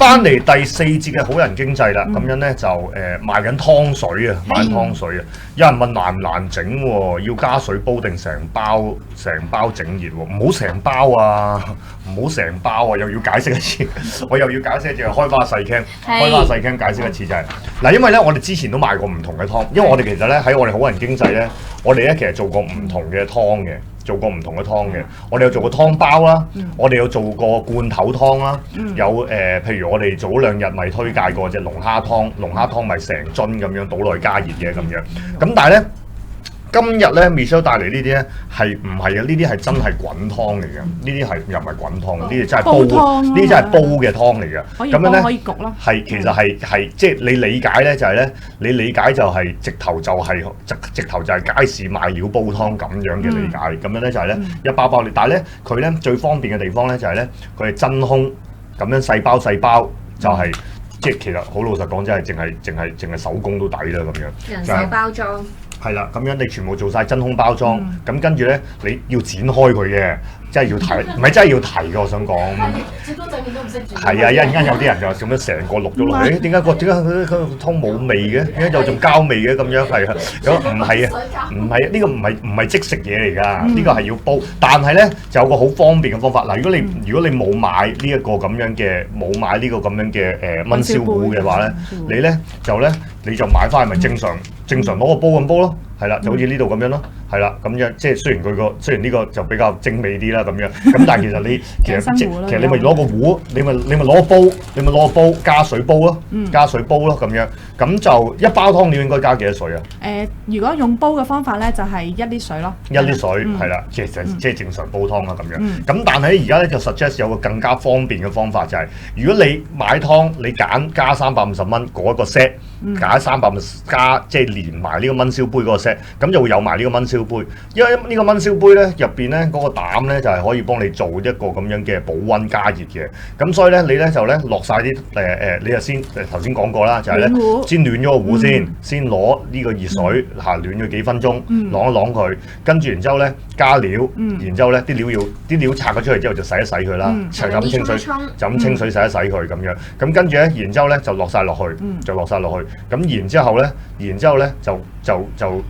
翻嚟第4節嘅好人經濟啦，咁樣咧就賣緊湯水啊，賣緊湯水啊！有人問難唔難整喎？要加水煲定成包整熱喎？唔好成包啊！唔好成包啊！又要解釋一次，我又要解釋一次，開翻個細 cam， 開翻個細 cam 解釋一次就係嗱，因為咧我哋之前都賣過唔同嘅湯，因為我哋其實咧喺我哋好人經濟咧，我哋咧其實做過唔同嘅湯嘅。做過唔同嘅湯嘅，我哋有做過湯包啦，我哋有做過罐頭湯啦，有譬如我哋早2日咪推介過隻龍蝦湯，龍蝦湯咪成樽咁樣倒落去加熱嘅咁樣，咁但係咧今日咧 Michelle 帶嚟呢啲咧係唔係啊？呢啲係真係滾湯嚟嘅，呢啲係又唔係滾湯，呢啲真係煲，呢啲真係煲嘅湯嚟嘅。咁樣咧可以焗咯。係其實係即係你理解咧就係咧，你理解就係直頭就係街市賣料煲湯咁樣嘅理解。咁樣咧就係咧一包包你，但係咧佢咧最方便嘅地方咧就係咧佢係真空咁樣細包就係。即係其實好老實講，真係淨係手工都抵啦咁樣。人手包裝。係啦，咁樣你全部做晒真空包裝，咁跟住咧你要剪開佢嘅，真係要提，唔係真係要提嘅。我想講。接多整面都唔識煮。係啊，一陣間有啲人就咁樣成個淥咗落去，點解佢湯冇味嘅？點解有種膠味嘅咁樣？係啊，咁唔係啊，唔係呢個唔係即食嘢嚟㗎，呢個係要煲。但係咧就有個好方便嘅方法。嗱，如果你冇買呢一個咁樣嘅燜燒壺嘅話咧，你就買翻係咪正常攞個煲咁煲咯？係啦，就好似呢度咁樣咯，係啦，咁樣即係雖然呢個就比較精美啲啦咁樣，咁但係其實其實你咪攞個壺，你咪攞個煲加水煲咯，咁樣，咁就一包湯料應該加幾多水啊？如果用煲嘅方法咧，就係1啲水咯。1啲水係啦，其實即係正常煲湯啦咁樣。咁但係而家咧就 suggest 有個更加方便嘅方法，就係如果你買湯，你揀加350蚊嗰一個 set，加350加即係連埋呢個燜燒杯嗰個 set，咁就會有埋呢個燜燒杯。因為呢個燜燒杯咧入邊咧嗰個膽咧就係可以幫你做一個咁樣嘅保溫加熱嘅。咁所以咧你咧就咧落晒啲你就先頭先講過啦，就係咧先暖咗個壺先攞呢個熱水嚇暖咗幾分鐘，啷一啷佢，跟住然之後咧加料，然之後咧啲料拆咗出嚟之後就洗一洗佢啦，就咁清水洗一洗佢咁樣。咁跟住咧，然之後咧就落晒落去，咁然之後咧就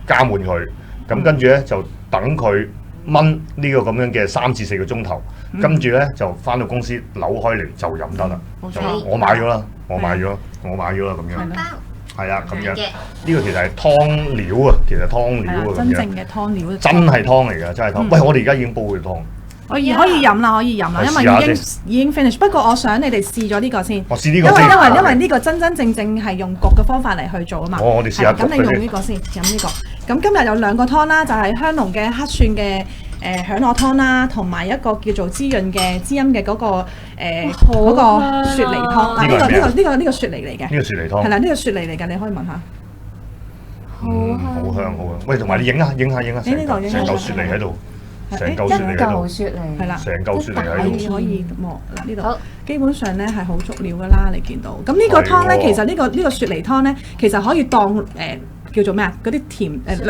加滿佢，咁跟住咧就等佢燜呢個咁樣嘅3至4個鐘頭，跟住咧就翻到公司扭開嚟就飲得啦。我買咗啦咁樣。係啊，咁樣呢個其實係湯料啊，真正嘅湯料，真係湯嚟㗎，真係湯。喂，我哋而家已經煲嘅湯。可以飲啦，因為已經 finish。不過我想你哋試咗呢個先。我試呢個先。因為呢個真正係用焗嘅方法嚟去做啊嘛。我哋試下。咁你用呢個先，飲呢個。咁今日有2個湯啦，就係香濃嘅黑蒜嘅響螺湯啦，同埋一個叫做滋陰嘅嗰個雪梨湯。嗱，呢個雪梨嚟嘅。呢個雪梨湯。係啦，呢個雪梨嚟嘅，你可以聞下。好香。喂，同埋你影下，成嚿雪梨喺度。成嚿雪梨係啦，成嚿雪梨喺度可以磨嗱呢度，基本上咧係好足料噶啦，你見到。咁呢個湯咧，其實呢個雪梨湯咧，其實可以當叫做咩啊？嗰啲甜品係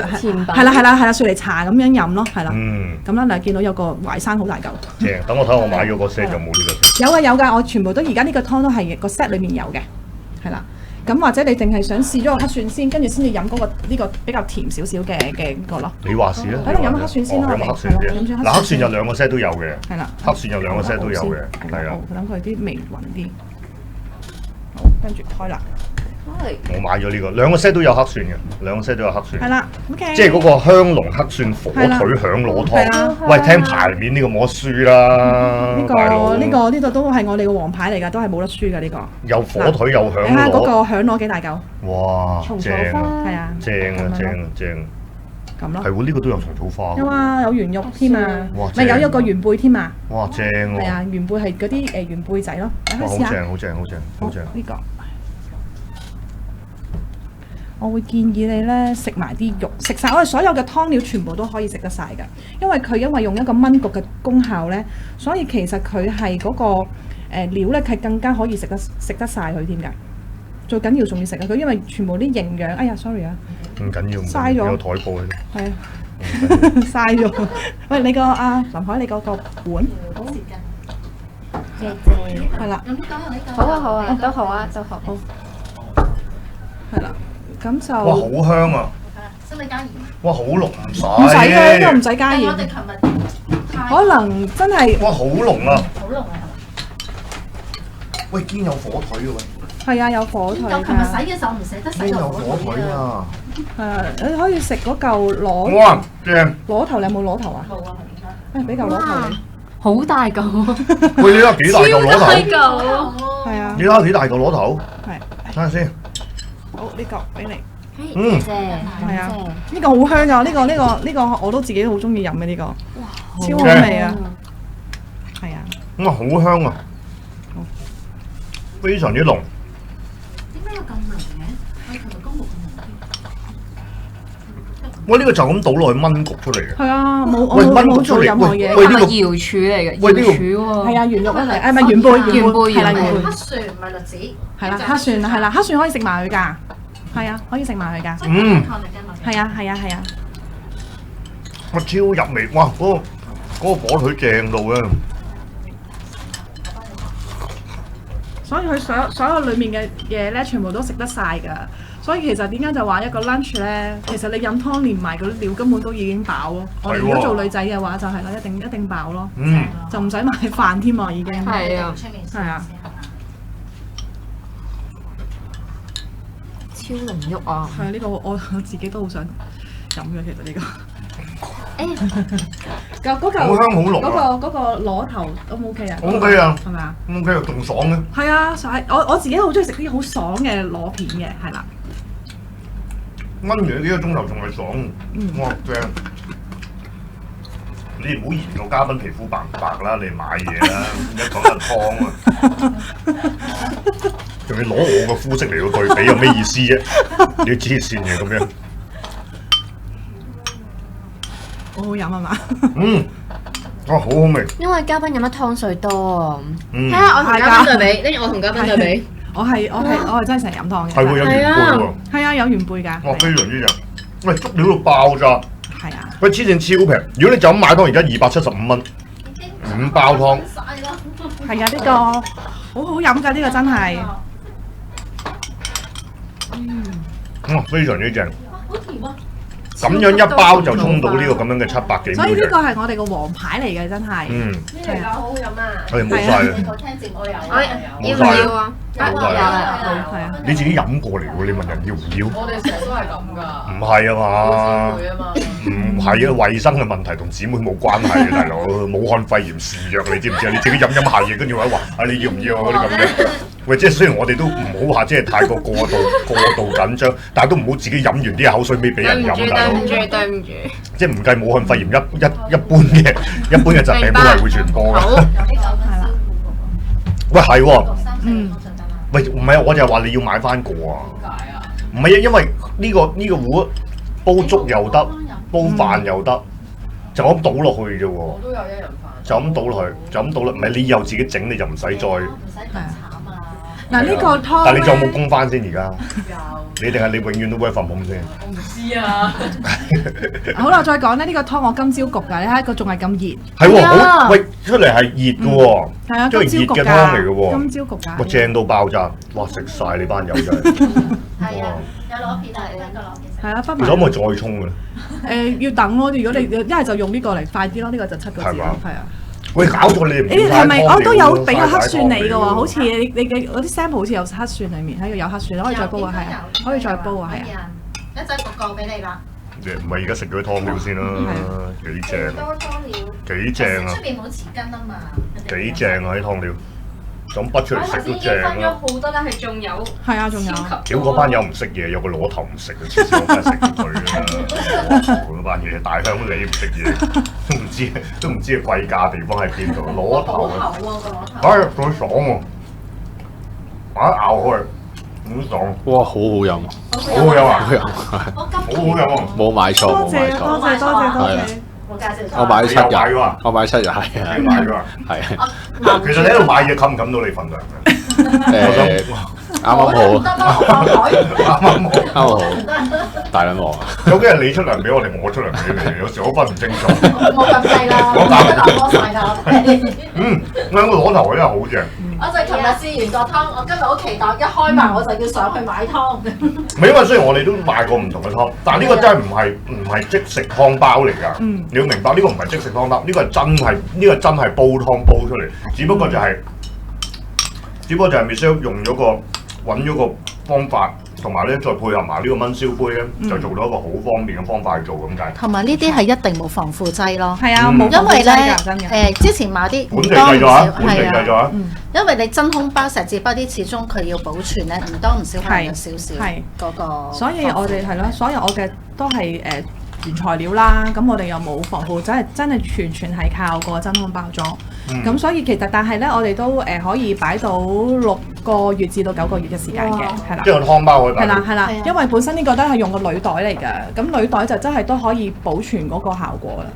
啦，雪梨茶咁樣飲咯，係啦。咁啦，你見到有個淮山好大嚿。正，等我睇我買咗個 set 有冇呢個？有㗎，我全部都而家呢個湯都係個 set 裏面有嘅，係啦。咁或者你淨係想試咗個黑蒜先，跟住先至飲呢個比較甜少少嘅個咯。你話事啦。喺度飲黑蒜先咯。飲黑蒜先。嗱，黑蒜有2個 set 都有嘅。係啦。黑蒜有2個 set 都有嘅。係啊。等佢啲味勻啲。好，跟住開啦。我買咗呢個2個 set 都有黑蒜嘅，2個 set 都有黑蒜。係啦，OK。即係嗰個香濃黑蒜火腿響螺湯。喂，聽牌面呢個冇得輸啦。呢個都係我哋嘅王牌嚟㗎，都係冇得輸㗎呢個。有火腿有響螺。睇下嗰個響螺幾大嚿。哇！正啊！正。咁咯。係喎，呢個都有蟲草花。有啊，有圓肉添啊。咪有個圓貝添啊。哇！正喎。係啊，圓貝係嗰啲圓貝仔咯。哇！好正。呢個。我會建議你咧食埋啲肉，食晒我哋所有嘅湯料全部都可以食得晒㗎，因為用一個燜焗嘅功效咧，所以其實佢係嗰個料咧係更加可以食得晒佢添㗎。最緊要仲要食啊佢，因為全部啲營養。哎呀 ，sorry 啊，唔緊要，嘥咗有台布喺度。係啊，嘥咗。喂，你個林海，你嗰個碗。謝。係啦，好啊好啊，都好啊都好。係啦，咁就哇，好香啊！使唔使加鹽？哇，好濃唔使。唔使嘅，呢個唔使加鹽，我哋琴日可能真係哇，好濃啊！好濃啊！喂，堅有火腿嘅喂，係啊，有火腿我琴日㗎，洗嘅時候唔捨得洗堅有落火腿啊！係啊，你可以食嗰嚿螺哇，正！螺頭，你有冇螺頭啊？冇啊，誒，俾嚿螺頭你，好大嚿，喂，你睇下幾大嚿螺頭？嚿。係啊你，睇下幾大嚿螺頭？係，睇下先。好呢嚿俾你。嗯謝係啊，呢個好香㗎，呢個我都自己好中意飲嘅呢個，超好味啊！係啊，哇，好香啊！非常之濃。點解有咁濃嘅？我琴日都冇咁濃。喂，呢個就咁倒落去燜焗出嚟嘅。係啊，我喂燜冇做焗出嚟任何嘢，喂呢個瑤柱嚟嘅，喂呢個瑤柱喎。係啊，原肉一嚟，誒唔係原貝，原貝係啦，原貝原貝黑蒜唔係栗子。係啦，黑蒜係啦，黑蒜可以食埋佢㗎，係啊，可以食埋佢㗎，嗯係啊係啊係啊，哇，超入味！哇，嗰個火腿正到嘅。所以佢所有裡面嘅嘢咧，全部都食得晒㗎。所以其實點解就話一個 lunch 咧，其實你飲湯連埋嗰啲料根本都已經飽咯。我哋如果做女仔嘅話，就係啦，一定飽咯，嗯，就唔使買飯添啊，已經。係啊，係啊，超濃郁啊！係啊，呢個我自己都好想飲嘅，其實呢個。嗰嚿好香好濃啊嗰個螺頭 O 唔 OK 啊 OK 啊係咪啊？ OK 啊，仲爽嘅。係啊，係我自己好中意食啲好爽嘅螺片嘅，係啦。燜完呢個鐘頭仲係爽，哇正！你唔好嫌個嘉賓皮膚白唔白啦，你買嘢啦，一講緊湯啊，仲要攞我個膚色嚟個對比，有咩意思啫？你要黐線嘅咁樣，好好飲啊嘛！嗯，哇，好好味，因為嘉賓飲得湯水多啊。嗯，睇下我同嘉賓對比，跟住我同嘉賓對比。我係真係成日飲湯嘅。係會有原貝喎，係啊，有原貝㗎。哇，非常之正，喂，足料到爆炸，係啊，喂，黐線超平，如果你就咁買湯，而家275蚊，5包湯，係啊，呢個好好飲㗎，呢個真係。哇，非常之正，好甜啊！咁樣一包就沖到呢個咁樣嘅700幾所以呢個 ml 係我哋個王牌嚟嘅，真係。嗯，呢嚟㗎，好好飲啊！我哋冇晒啦。我聽節我有，要唔要啊？冇晒啦係啊，你自己飲過嚟喎，你問人要唔要？我哋成日都係咁噶，唔係啊嘛，會啊嘛，唔係啊，衞生嘅問題同姊妹冇關係嘅，大佬。武漢肺炎肆虐，你知唔知啊？你自己飲下嘢，跟住話啊，你要唔要啊？嗰啲咁嘅。喂，即係雖然我哋都唔好話即係太過過度緊張，但係都唔好自己飲完啲口水尾俾人飲，大佬。對唔住。即係唔計武漢肺炎一般嘅疾病都係會傳播嘅。好，係啦。喂，係喎，嗯。喂，唔係，我就係話你要買翻個啊。點解啊？唔係啊，因為呢個壺煲粥又得，煲飯又得，就咁倒落去啫喎。我都有一人飯。就咁倒落去，就咁倒落，唔係你以後自己整你就唔使再。唔使咁慘啊！嗱呢個湯但係你仲有冇供翻先而家？有，你定係你永遠都 work from home 先？我唔知啊。好啦，再講咧，呢個湯我今朝焗㗎，你睇下佢仲係咁熱。係喎，係啊好，喂，出嚟係熱嘅喎，係啊，因為熱今朝焗嘅湯嚟嘅㗎。喎，今朝焗㗎。哇正到爆炸，哇食晒你班友真係，係啊，有攞片啊，你得個攞片。係啊，不其實可唔可以再沖嘅？要等咯。如果你一係就用呢個嚟快啲咯，呢個就7個字係嘛咯，係啊。喂，搞錯你唔你係咪我都有俾個黑蒜你嘅喎？好似你你嘅嗰啲 sample 好似有黑蒜裡面，喺度有黑蒜，可以再煲啊，係啊，可以再煲啊，係啊。一陣焗個俾你啦。唔係而家食咗啲湯料先啦，幾正啊，多湯料。幾正啊出，邊冇匙羹啊嘛。幾正啊啲湯料，就咁畢出嚟食都正分咗啦。好多啦，係仲有。係啊，仲有。屌嗰班友唔識嘢，有個螺頭唔食啊！黐線，我梗係食咗佢啦。嗰班嘢大鄉里唔識嘢，都唔知貴價地方喺邊度。螺頭啊，好厚喎個螺頭。哎，仲爽喎！一咬開，好爽，哇，好好飲，好好飲啊！好飲，我今好好飲啊！冇買錯，多冇買謝多錯，謝多謝多謝。我介紹咗。我買咗你有買7日㗎，我買7日係你啊，買㗎。係其實你喺度買嘢冚唔冚到你份量嘅？誒啱啱好，得啦，我海。啱啱好。啱啱好。大撚鑊啊！究竟係你出糧俾我定我出糧俾你？有時我分唔清楚。冇咁細啦，我我流多晒啦，我哋。兩個攞頭真係好正。我就琴日試完個湯，我今日好期待，一開埋我就要上去買湯。唔係因為雖然我哋都賣過唔同嘅湯，但係呢個真係唔係即食湯包嚟㗎。你要明白呢個唔係即食湯包，呢個係真係煲湯煲出嚟，只不過就係 Michelle 用咗揾咗個方法。同埋咧，再配合埋呢個燜燒杯咧，就做到一個好方便嘅方法去做咁解。同埋呢啲係一定冇防腐劑咯。係啊，冇因為咧真嘅。之前買啲本地製作啊，本地製作啊。因為你真空包錫紙包啲，始終佢要保存咧，唔多唔少係有少少嗰個。所以我哋係咯，所有我嘅都係原材料啦，咁我哋又冇防腐劑，真係全係靠個真空包裝。咁所以其實，但係咧，我哋都可以擺到6個月至到9個月嘅時間嘅，係啦。即係個湯包可以擺。係啦，因為本身呢個都係用個鋁袋嚟㗎，咁鋁袋就真係都可以保存嗰個效果啦。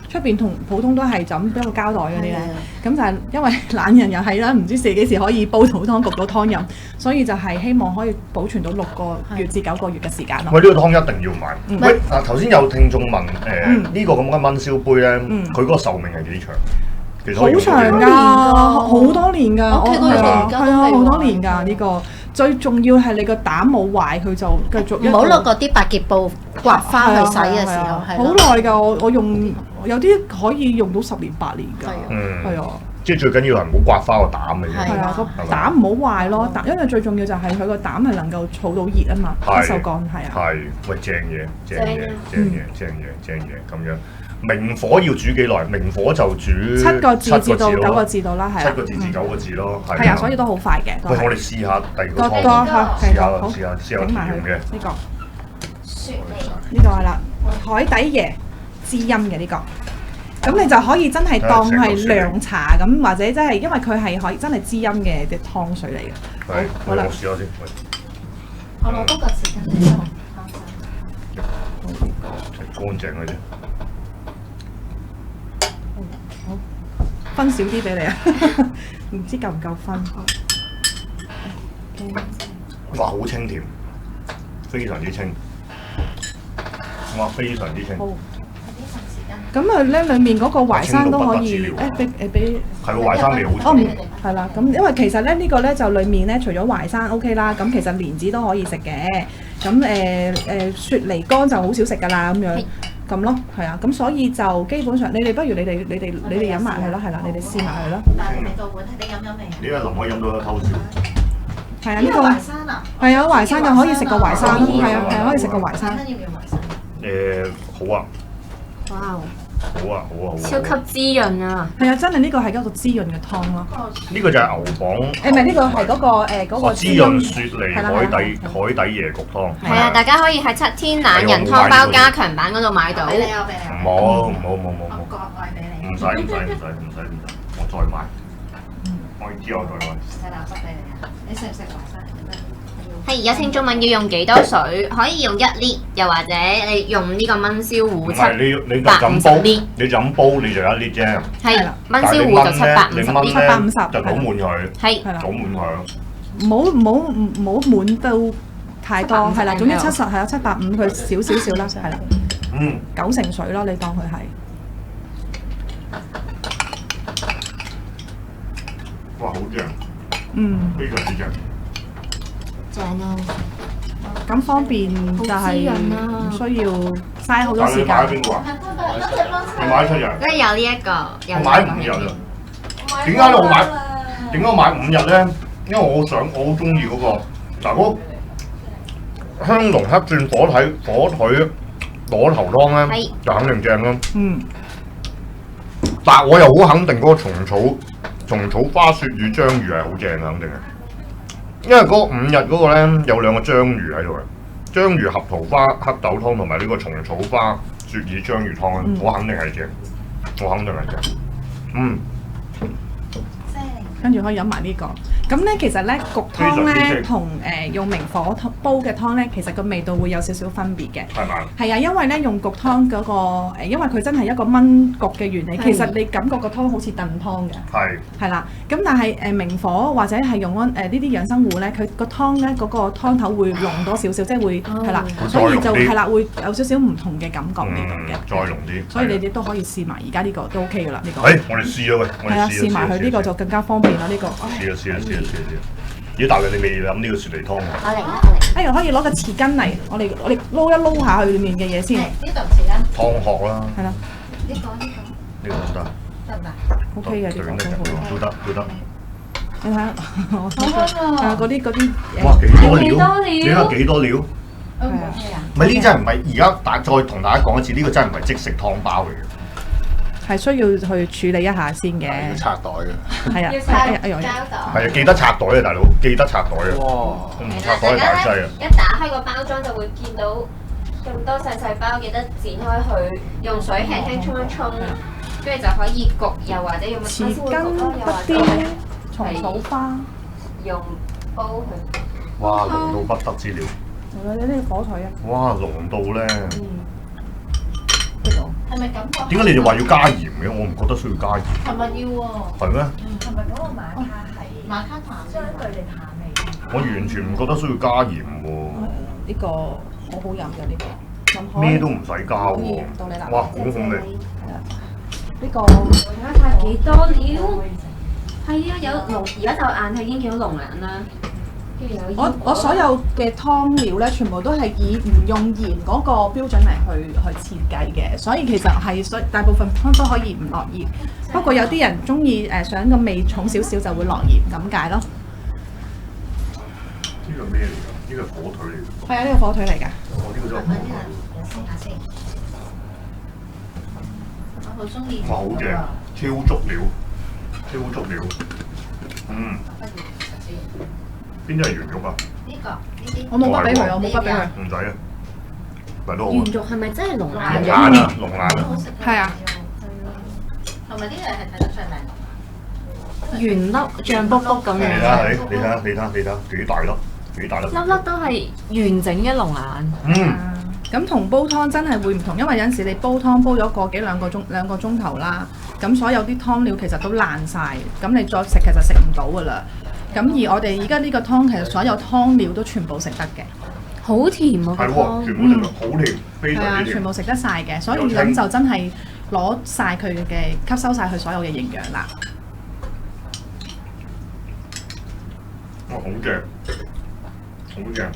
出邊同普通都係就咁一個膠袋嗰啲咧，咁就係因為懶人又係啦，唔知幾時可以煲到湯焗到湯飲，所以就係希望可以保存到6個月至9個月嘅時間咯。喂，呢個湯一定要買。喂，頭先有聽眾問呢個咁嘅燜燒杯咧，佢嗰個壽命係幾長？其實好長㗎，好多年㗎，我係啊，好多年㗎呢個。最重要係你個膽冇壞，佢就繼續唔好落嗰啲百潔布刮花去洗嘅時候，好耐㗎。我用有啲可以用到10年8年㗎。係啊，即係最緊要係唔好刮花個膽嘅啫。係啊，個膽唔好壞咯。因為最重要就係佢個膽係能夠儲到熱啊嘛，不鏽鋼係啊。係，喂，正嘢咁樣。明火要煮幾耐？明火就煮7個字至到9個字度啦，係7個字至9個字咯，係啊，所以都好快嘅。喂，我哋試下第二個湯，試下整埋佢嘅呢個雪梨呢個係啦，海底椰滋陰嘅呢個，咁你就可以真係當係涼茶咁，或者真係因為佢係可以真係滋陰嘅啲湯水嚟嘅。係，我試下先。我攞多個匙羹嚟做乾淨嘅啫。分少啲俾你啊，唔知夠唔夠分？哇，好清甜，非常之清。哇，非常之清。好。咁啊咧，裡面嗰個淮山都可以俾係個淮山味好重。係啦，咁因為其實咧呢個咧就裡面咧除咗淮山 OK 啦，咁其實蓮子都可以食嘅。咁雪梨乾就好少食㗎啦，咁樣。咁咯，係啊，咁所以就基本上，你哋不如你哋飲埋佢咯，係啦，你哋試埋佢咯。但係味道本，你飲未？呢個林可以飲到一偷笑。係啊，呢個淮山啊。係啊，淮山又可以食個淮山，係啊，可以食個淮山。要唔要淮山？好啊。哇！好啊！超級滋潤啊！係啊，真係呢個係一個滋潤嘅湯咯。呢個就係牛蒡。唔係呢個係嗰個滋潤雪梨海底椰焗湯。係啊，大家可i喺7天懶人湯包加強版嗰度買到。俾你啊！俾你。冇。我割愛俾你。唔使，我再買。我知我再買。細垃圾俾你啊！你食唔食淮山？係而家清中文要用幾多水？可以用1 lit，又或者你用呢個燜燒壺唔係你就咁煲，你就咁煲你就1 lit 啫。係燜燒壺就750 750就倒滿佢。係倒滿佢。唔好滿到太多，係啦。總之70係啦，750佢少啦，係啦。9成水咯，你當佢係。哇！好正。非常之正。正啊！咁方便就係唔需要嘥好多時間。你買邊個啊？你買7日？即係有呢一個，我買5日啊！點解我買5日咧？因為我好中意嗰個嗱嗰香濃黑蒜火腿螺頭湯咧，就肯定正啦。但我又好肯定嗰個蟲草花雪與章魚係好正嘅，肯定係。因為嗰5日嗰個咧有2個章魚喺度嘅，章魚合桃花黑豆湯同埋呢個蟲草花雪耳章魚湯咧，我肯定係正，正。跟住可以飲埋呢個，咁咧其實咧焗湯咧同用明火煲嘅湯咧，其實個味道會有少少分別嘅。係嘛？係啊，因為咧用焗湯嗰個因為佢真係一個燜焗嘅原理，其實你感覺個湯好似燉湯嘅。係啦，咁但係明火或者係用呢啲養生壺咧，佢個湯咧嗰個湯頭會濃多少少，即係會係啦，所以就係啦，會有少少唔同嘅感覺嚟嘅。再濃啲。所以你哋都可以試埋，而家呢個都 OK 㗎啦，呢個。我哋試啊喂！係啊，試埋佢呢個就更加方便啦，呢個。試啊！如果大約你未諗呢個雪梨湯喎，我嚟。可以攞個匙羹嚟，我哋撈一撈下佢裡面嘅嘢先。呢度匙羹。湯殼啦。係啦。呢個呢個都得。得唔得 ？OK 嘅，呢個都得。你睇下，嗰啲哇幾多料？你睇幾多料？係啊。唔係呢真係唔係而家再同大家講一次，呢個真係唔係即食湯包嚟嘅。係需要去處理一下先嘅。要拆袋嘅。係啊，係啊，記得拆袋啊，大佬，記得拆袋啊。哇！唔拆袋係大劑啊！一打開個包裝就會見到咁多細包，記得剪開佢，用水輕輕沖一沖，跟住就可以焗，又或者用乜匙羹不啲蟲草花，用煲佢。哇！濃到不得之了。係啊，你啲火腿啊。哇！濃到咧〜係咪感覺？點解你哋話要加鹽嘅？我唔覺得需要加鹽。係咪要喎？係咩？係咪嗰個瑪卡係瑪卡淡相對地淡味？我完全唔覺得需要加鹽喎。呢個好好飲嘅呢個，咩都唔使加喎。到你啦。哇！好好味。係啊，呢個睇下幾多料？係啊，有龍，而家就眼睇已經見到龍眼啦。我所有嘅湯料咧，全部都係以唔用鹽嗰個標準嚟去設計嘅，所以其實係大部分湯都可以唔落鹽。不過有啲人中意想個味重少少就會落鹽咁解咯。呢個咩嚟㗎？呢個火腿嚟㗎。係啊，呢個火腿嚟㗎。呢個真係火腿。試下先。我好中意。哇！好正，超足料，超足料。嗯。邊啲係原肉啊？呢個呢啲。我冇筆俾佢，我冇筆俾佢。唔使啊，咪都好啊。原肉係咪真係龍眼？龍眼啊，龍眼啊。係啊。同埋呢個係睇得出靚。圓粒醬卜卜咁樣。你睇下，幾大粒，幾大粒。粒粒都係完整嘅龍眼。嗯。咁同煲湯真係會唔同，因為有陣時你煲湯煲咗個幾兩個鐘頭啦，咁所有啲湯料其實都爛晒，咁你再食其實食唔到㗎啦。咁而我哋而家呢個湯其實所有湯料都全部食得嘅，好甜啊！係喎，全部食得好甜，非常之甜。係啊，全部食得晒嘅，所以咁就真係攞晒佢嘅吸收晒佢所有嘅營養啦。哇，好正，好正！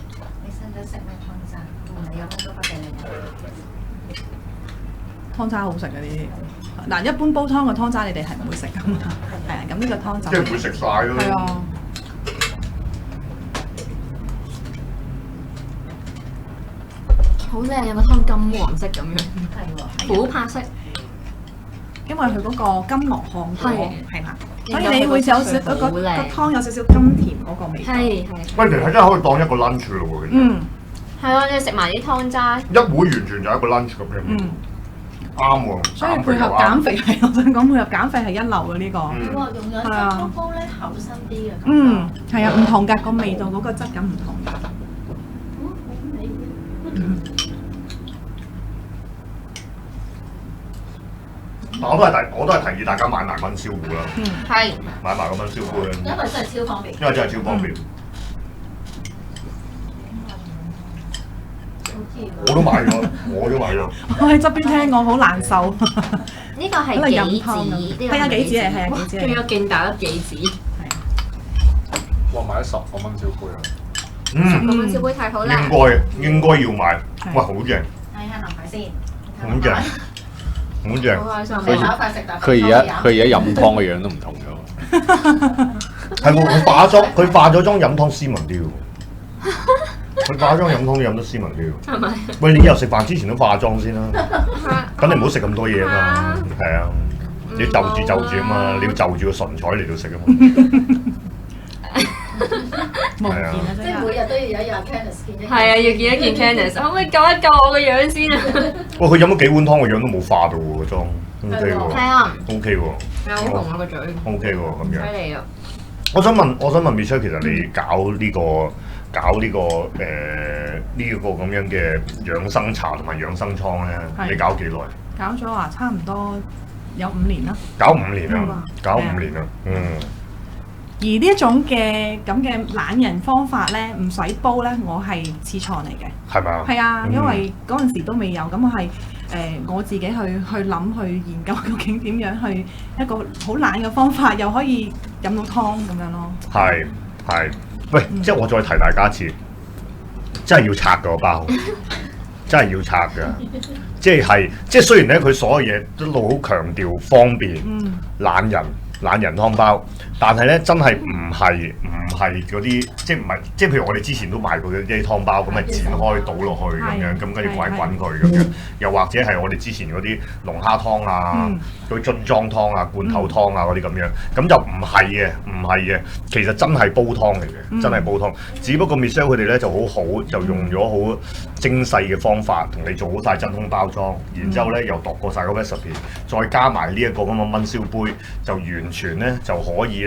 你使唔使食咩湯渣？你有乜都不俾你。湯渣好食嘅呢啲，嗱一般煲湯嘅湯渣你哋係唔會食噶嘛，係啊，咁呢個湯就即係唔會食晒咯。係啊。好靚，有個湯金黃色咁樣，係喎，琥珀色。因為佢嗰個金羅漢果係啦，所以見到你會有少佢個色好個靚湯有少少甘甜嗰個味道。係。喂，其實真係可以當一個 lunch 咯喎，其實。嗯。係啊，你食埋啲湯渣。一碗完全就係一個 lunch 咁樣。嗯。啱喎。所以配合減肥係，我想講配合減肥係一流嘅呢個。你話用養生煲咧厚身啲嘅。嗯，係啊，唔同㗎，個味道嗰個質感唔同㗎。我都係提議大家買埋燜燒壺啦。嗯，係。買埋個燜燒壺啦。因為真係超方便。因為真係超方便。我都買咗。我喺側邊聽我好難受。呢個係杞子，係啊，杞子係啊，杞子。仲有勁大粒杞子。哇！買咗10個燜燒杯啊！咁燜燒杯太好啦。應該要買。哇，好正。睇下林牌先。好正。好正。好開心。佢而家飲湯嘅樣都唔同咗。係喎，佢化咗妝飲湯斯文啲喎。佢化妝飲湯都飲得斯文啲喎。係咪？喂，你以後食飯之前都化妝先啦。咁你唔好食咁多嘢啊嘛。係啊，你就住啊嘛，你要就住個唇彩嚟到食啊嘛。冇見啊！即係每日都要有一樣 Candice 見一。係啊，要見一見 Candice，可唔可以救一救我個樣先啊？喂，佢飲咗幾碗湯，個樣都冇化到喎，個妝 OK 喎。係啊。 OK 喎。係好紅啊個嘴。OK 喎，咁樣。犀利啊！我想問 Michelle， 其實你搞呢個咁樣嘅養生茶同埋養生倉咧，你搞幾耐？搞咗啊，差唔多有5年啦。搞5年啊！搞5年啊！而呢一種嘅咁嘅懶人方法咧，唔使煲咧，我係始創嚟嘅。係咪啊？係啊，因為嗰陣時都未有，咁我係我自己去諗去研究究竟點樣去一個好懶嘅方法，又可以飲到湯咁樣咯。係，喂，即係我再提大家一次，真係要拆個包，真係要拆㗎。即係雖然咧，佢所有嘢都好強調方便，懶人湯包，但係咧真係唔係嗰啲，即係譬如我哋之前都買過啲湯包，咁咪剪開倒落去咁樣，咁跟住滾佢咁樣，又或者係我哋之前嗰啲龍蝦湯啊、嗰啲樽裝湯啊、罐頭湯啊嗰啲咁樣，咁就唔係嘅，其實真係煲湯嚟嘅，真係煲湯。只不過 Michelle 佢哋咧就好，就用咗好精細嘅方法同你做好晒真空包裝，然之後咧又度過晒個 recipe， 再加埋呢一個咁嘅燜燒杯，就完全咧就可以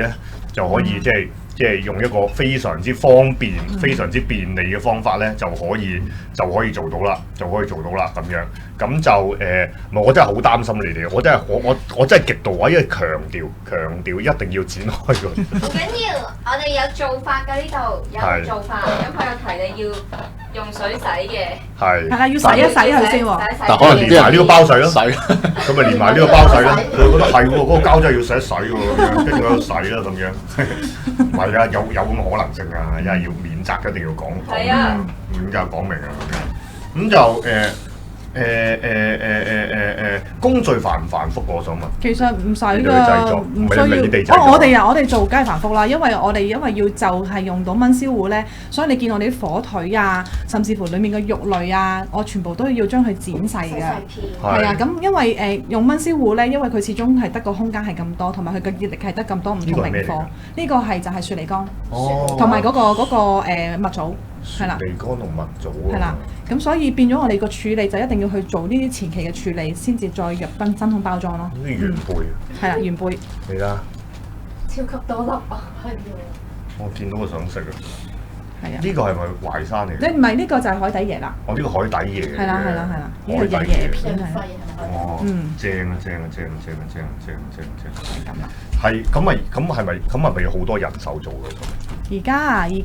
即係用一個非常之方便、非常之便利嘅方法咧，就可以做到啦，咁樣。咁就我真係好擔心你哋，我真係極度因為強調一定要剪開佢。唔緊要，我哋有做法㗎，呢度有做法，咁佢有提你要用水洗嘅。係啦，要洗一洗佢先喎。但可能連埋呢個包洗咯，洗，咁咪連埋呢個包洗咯。佢覺得係喎，嗰個膠真係要洗一洗喎，咁樣跟住喺度洗啦，咁樣。唔係啊，有咁嘅可能性啊，因為要免責一定要講。係啊，咁就講明啊，咁就工序繁唔繁複？我想問。其實唔使㗎，唔需要。我哋做梗係繁複啦，因為要就係用到燜燒壺咧，所以你見我哋啲火腿啊，甚至乎裡面嘅肉類啊，我全部都要將佢剪細㗎。係啊，咁因為用燜燒壺咧，因為佢始終係得個空間係咁多，同埋佢嘅熱力係得咁多唔同明火。呢個係就係雪梨乾，同埋嗰個蜜棗。係啦，梨乾同蜜棗。係啦，咁所以變咗我哋個處理就一定要去做呢啲前期嘅處理，先至再入真空包裝咯。呢原貝。係啦，原貝。嚟啦！超級多粒啊！係我見到我想食啊！係啊。呢個係咪淮山嚟？你唔係呢個就係海底椰啦。哦，呢個海底椰。係啦。呢個椰片係。哦。正啊！係咁啦。係咁係咪要好多人手做嘅？而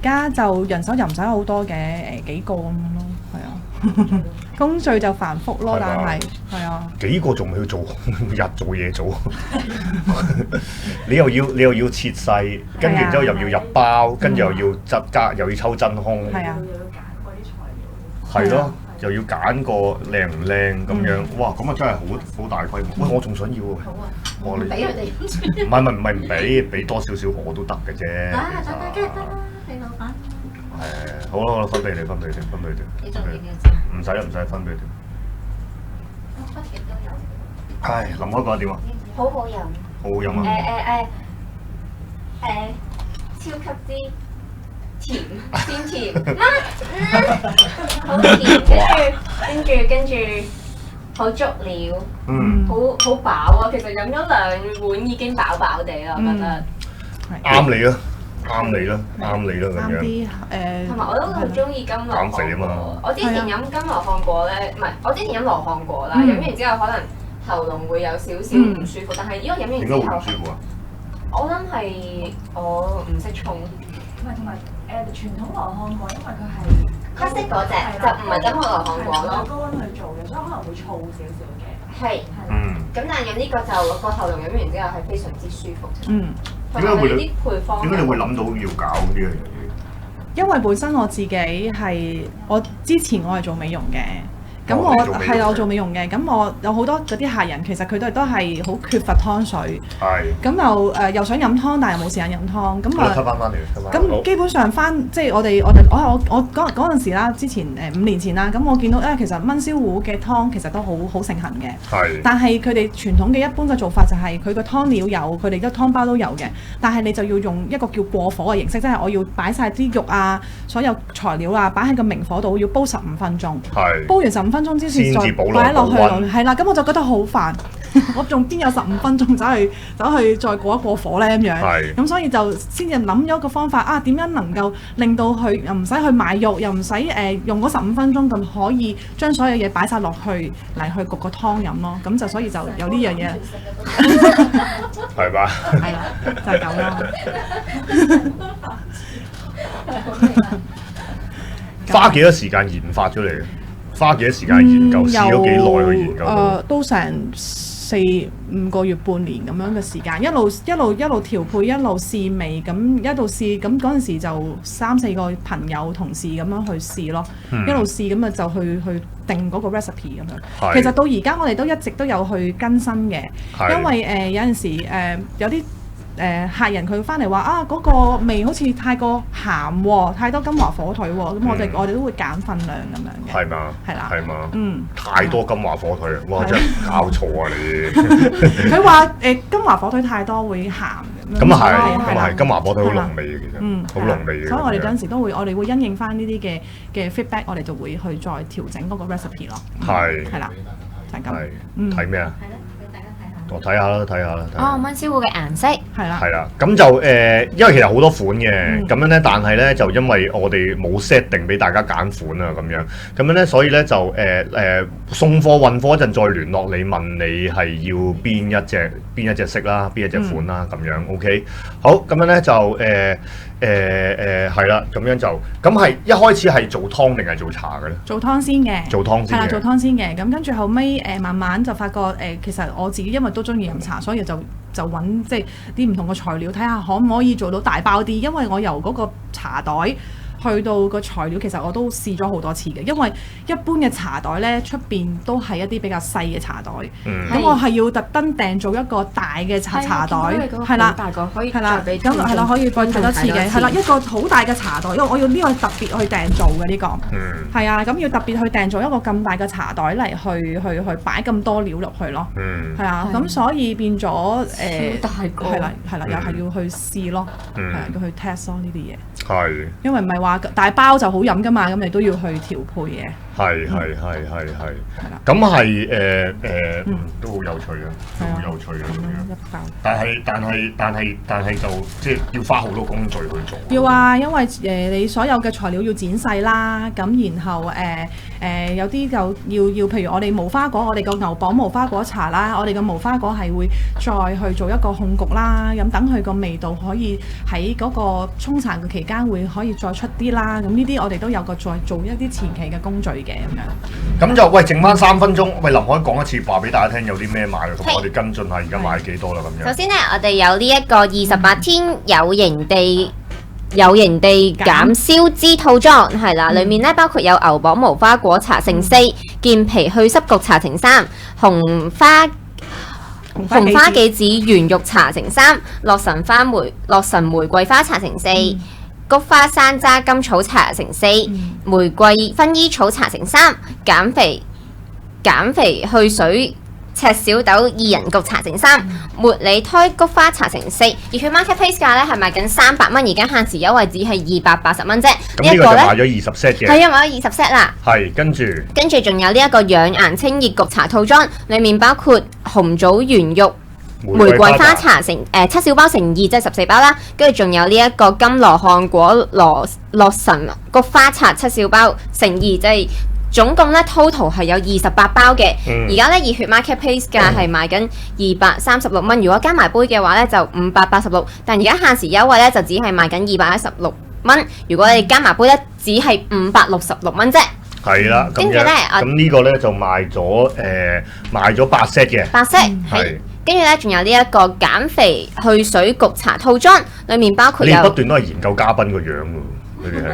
家就人手又唔使好多嘅，幾個咁咯，係啊，工序就繁複咯，但係係啊，幾個仲要做日做夜做，你又要切細，跟住之後又要入包，跟住又要又要抽真空，係啊，係咯，又要揀個靚唔靚咁樣，哇！咁啊真係好大規模。喂，我仲想要喎。我俾佢哋。唔係唔俾多少少我都得嘅啫。得啦，你老闆。好啦，分俾你。你仲要唔要？唔使分俾你。不極都有。唉，林開覺得點啊？好好飲。好好飲啊！超級之甜，偏甜。好甜，跟住好足料，好飽啊！其實飲咗2碗已經飽飽地啦，我覺得。啱你啦咁樣。同埋我都好中意金羅漢果。我之前飲金羅漢果咧，唔係我之前飲羅漢果啦，飲完之後可能喉嚨會有少少唔舒服，但係呢個飲完之後，點解會唔舒服啊？我諗係我唔識沖。同埋傳統羅漢果，因為佢係黑色嗰隻，就唔係金羅漢果咯。高溫去做嘅，所以可能會燥少少嘅。係。咁但係飲呢個就個喉嚨飲完之後係非常之舒服。點解你會諗到要搞呢樣嘢？因為本身我自己我之前係做美容嘅。咁我做美容嘅，咁我有好多嗰啲客人，其實佢哋都係好缺乏湯水，咁又想飲湯，但係又冇時間飲湯，咁啊，咁基本上即係我嗰陣時啦，之前5年前啦，咁我見到其實燜燒壺嘅湯其實都好盛行嘅，但係佢哋傳統嘅一般嘅做法就係佢個湯料有，佢哋啲湯包都有嘅，但係你就要用一個叫過火嘅形式，即係我要擺晒啲肉啊，所有材料啊，擺喺個明火度，要煲15分鐘，煲完15分鐘之前再擺落去，係啦，咁我就覺得好煩，我仲邊有15分鐘走去再過一過火咧咁樣。咁所以就先至諗咗一個方法啊，點樣能夠令到佢又唔使去買肉，又唔使用嗰15分鐘咁可以將所有嘢擺晒落去嚟去焗個湯飲咯。咁就所以就有呢樣嘢。係嘛？係啦，就係咁咯。花幾多時間研發出嚟嘅？花幾多時間研究？試咗幾耐去研究到？都成4-5個月、半年咁樣嘅時間，一路調配，一路試味，咁一路試，咁嗰陣時就3-4個朋友同事咁樣去試咯，一路試咁啊就去定嗰個 recipe 咁樣。其實到而家我哋都一直都有去更新嘅，因為有陣時有啲客人佢翻嚟話啊嗰個味好似太過鹹喎，太多金華火腿喎，咁我哋都會減份量咁樣嘅。係嘛？係啦。係嘛？太多金華火腿，哇！真係搞錯啊你。佢話金華火腿太多會鹹嘅。咁啊係，金華火腿好濃味嘅其實，好濃味嘅。所以我哋嗰陣時都會，我哋會因應翻呢啲嘅 feedback，我哋就會去再調整嗰個 recipe 咯。係。係啦，就係咁。睇咩啊？我睇下啦。燜師傅嘅顏色係啦，係啦，咁就因為其實好多款嘅，咁樣咧，但係咧就因為我哋冇 set 定俾大家揀款啊，咁樣咧，所以咧就送貨運貨嗰陣再聯絡你，問你係要邊一隻色啦，邊一隻款啦，咁樣 OK。好，咁樣咧就係啦，咁樣就咁係一開始係做湯定係做茶嘅咧？做湯先嘅，做湯先嘅，係啦，做湯先嘅。咁跟住後尾慢慢就發覺其實我自己因為都中意飲茶，所以就揾即係啲唔同嘅材料，睇下可唔可以做到大包啲。因為我由嗰個茶袋去到個材料，其實我都試咗好多次嘅。因為一般嘅茶袋咧，出邊都係一啲比較細嘅茶袋，咁我係要特登訂做一個大嘅茶袋，係啦，大個可以係啦，咁係啦，可以再睇多次嘅，係啦，一個好大嘅茶袋，因為我要呢個特別去訂做嘅呢個，係啊，咁要特別去訂做一個咁大嘅茶袋嚟去擺咁多料入去咯，係啊，咁所以變咗大個係啦，又係要去試咯，係啊，要去 test 咯呢啲嘢，係，因為唔係話大包就好飲㗎嘛，咁你都要去調配嘅。係，咁係都好有趣啊，都好有趣啊咁樣。但係就即係要花好多工序去做。要啊，因為你所有嘅材料要剪細啦，咁然後有啲就要譬如我哋無花果，我哋個牛蒡無花果茶啦，我哋個無花果係會再去做一個控焗啦，咁等佢個味道可以喺嗰個沖茶嘅期間會可以再出啲啦。咁呢啲我哋都有個再做一啲前期嘅工序嘅咁樣。咁就喂，剩翻3分鐘，喂林海講一次話俾大家聽有啲咩買，咁我哋跟進下而家買幾多啦咁樣。首先呢，我哋有呢一個28天有營地減燒脂套裝，係啦，裡面咧包括有牛蒡無花果茶乘4、健脾去濕焗茶乘3、紅花杞子圓肉茶乘3、洛神玫瑰花茶乘4、菊花山楂甘草茶乘4、玫瑰薰衣草茶乘3、減肥去水赤小豆薏仁焗茶乘3、茉莉胎菊花茶乘4。熱血 marketplace 價咧係賣緊300蚊，而家限時優惠只係280蚊啫。咁呢個就買咗20 set 嘅。係啊，買咗20 set 啦。係，跟住仲有呢一個養顏清熱焗茶套裝，裡面包括紅棗圓肉玫瑰花茶乘7小包乘2，即係14包啦。跟住仲有呢一個金羅漢果洛神菊花茶7小包乘2，即係總共咧 total 係有28包嘅。而家咧熱血 marketplace 價係賣緊236蚊，如果加埋杯嘅話咧就586，但而家限時優惠咧就只係賣緊216蚊，如果你加埋杯咧只係566蚊啫。係啦，跟住咧咁呢個咧就賣咗8 set 嘅。8 set 係。跟住咧，仲有呢一個減肥去水焗茶套裝，裡面包括有你不斷都係研究嘉賓個樣喎，佢哋係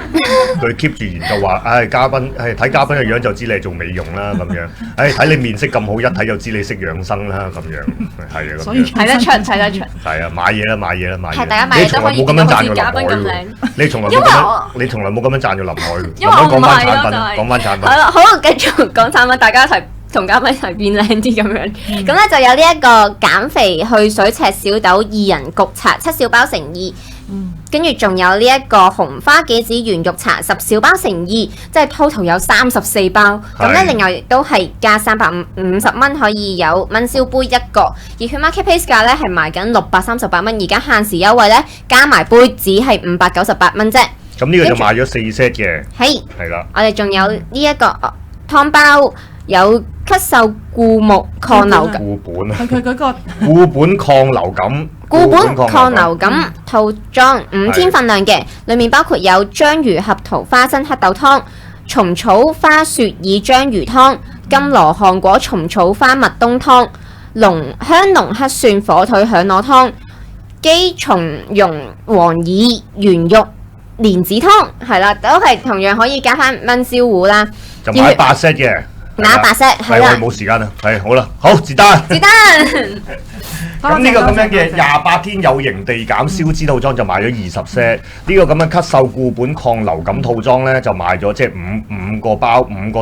佢 keep 住研究話，嘉賓係睇嘉賓嘅樣就知你係做美容啦咁樣，睇你面色咁好，一睇就知你識養生啦咁樣，係啊，所以睇得出。係啊，買嘢啦。係大家買嘢都可以見到好似嘉賓咁靚。你從來冇咁樣讚過林海。因為我唔係咯，講翻產品。係啦，好，繼續講產品，大家一齊同嘉賓一齊變靚啲咁樣。咁咧就有呢一個減肥去水赤小豆薏仁焗茶7小包乘2。跟住仲有呢一個紅花杞子原肉茶10小包乘2，即係 total 有34包。咁咧另外亦都係加350蚊可以有燜燒杯一個。熱血 Marketplace 價咧係賣緊638蚊，而家限時優惠咧加埋杯只係598蚊啫。咁呢個就賣咗4 set 嘅。係啦。我哋仲有呢一個湯包，有咳嗽固木抗流感。固本啊！佢嗰個固本抗流感。固本抗流感套裝5天份量嘅，裡面包括有章魚合桃花生黑豆湯、蟲草花雪耳章魚湯、金羅漢果蟲草花蜜冬湯、香濃黑蒜火腿響螺湯、雞松茸黃耳原肉蓮子湯，係啦，都係同樣可以加翻燜燒糊啦。就買8 set 嘅。買8 set 係啦。我哋冇時間啦，係好啦，好截單。咁呢個咁樣嘅28天有型地減燒脂套裝就賣咗20 set，呢個咁樣咳嗽固本抗流感套裝咧就賣咗即係五個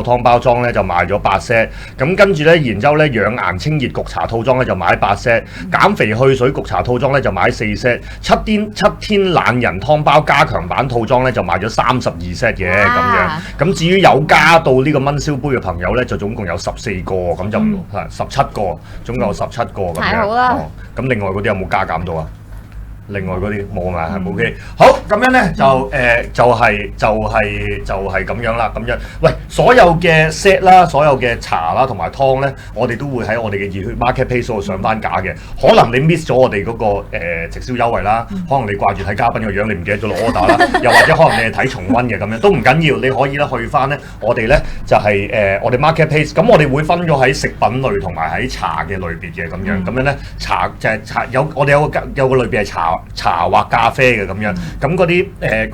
湯包裝咧就賣咗8 set，咁跟住咧然之後咧養顏清熱焗茶套裝咧就買8 set，減肥去水焗茶套裝咧就買4 set，七天懶人湯包加強版套裝咧就賣咗32 set 嘅咁樣，咁至於有加到呢個燜燒杯嘅朋友咧就總共有14個，咁就17個，總共有17個咁樣。太好啦！咁另外嗰啲有冇加減到啊？另外嗰啲冇嘛，係冇 OK。好，咁樣咧就係咁樣啦。咁樣，喂，所有嘅 set 啦，所有嘅茶啦，同埋湯咧，我哋都會喺我哋嘅熱血 Marketplace 度上翻架嘅。可能你 miss 咗我哋嗰個直銷優惠啦，可能你掛住睇嘉賓個樣，你唔記得咗落 order 啦，又或者可能你係睇重溫嘅咁樣，都唔緊要，你可以咧去翻咧我哋咧就係我哋 Marketplace。咁我哋會分咗喺食品類同埋喺茶嘅類別嘅咁樣。咁樣咧茶就係茶我哋有個類別係茶或咖啡嘅咁樣，咁嗰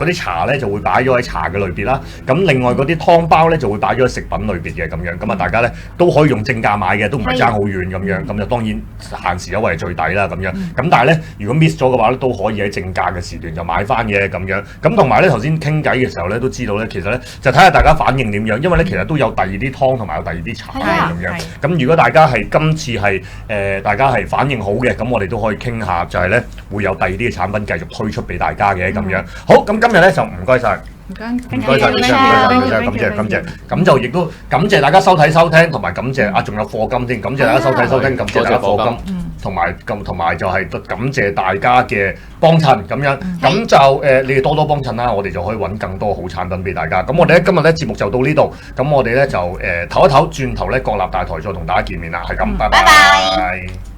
啲茶咧就會擺咗喺茶嘅類別啦。咁另外嗰啲湯包咧就會擺咗喺食品類別嘅咁樣。咁啊大家咧都可以用正價買嘅，都唔係爭好遠咁樣。咁就當然限時優惠係最抵啦咁樣。咁但係咧如果 miss 咗嘅話咧，都可以喺正價嘅時段就買翻嘅咁樣。咁同埋咧頭先傾偈嘅時候咧都知道咧，其實咧就睇下大家反應點樣，因為咧其實都有第二啲湯同埋有第二啲茶咁樣。咁如果大家係今次係大家係反應好嘅，咁我哋都可以傾下，就係咧會有第二啲嘅產品繼續推出俾大家嘅咁樣。好，咁今日咧就唔該晒。唔該晒，感謝，咁就亦都感謝大家收聽，同埋感謝仲有課金先，感謝大家收聽，感謝大家課金，同埋就係感謝大家嘅幫襯咁樣，咁就你哋多多幫襯啦，我哋就可以揾更多好產品俾大家。咁我哋咧今日咧節目就到呢度，咁我哋咧就唞一唞，轉頭咧國立大台再同大家見面啦，係咁，拜拜。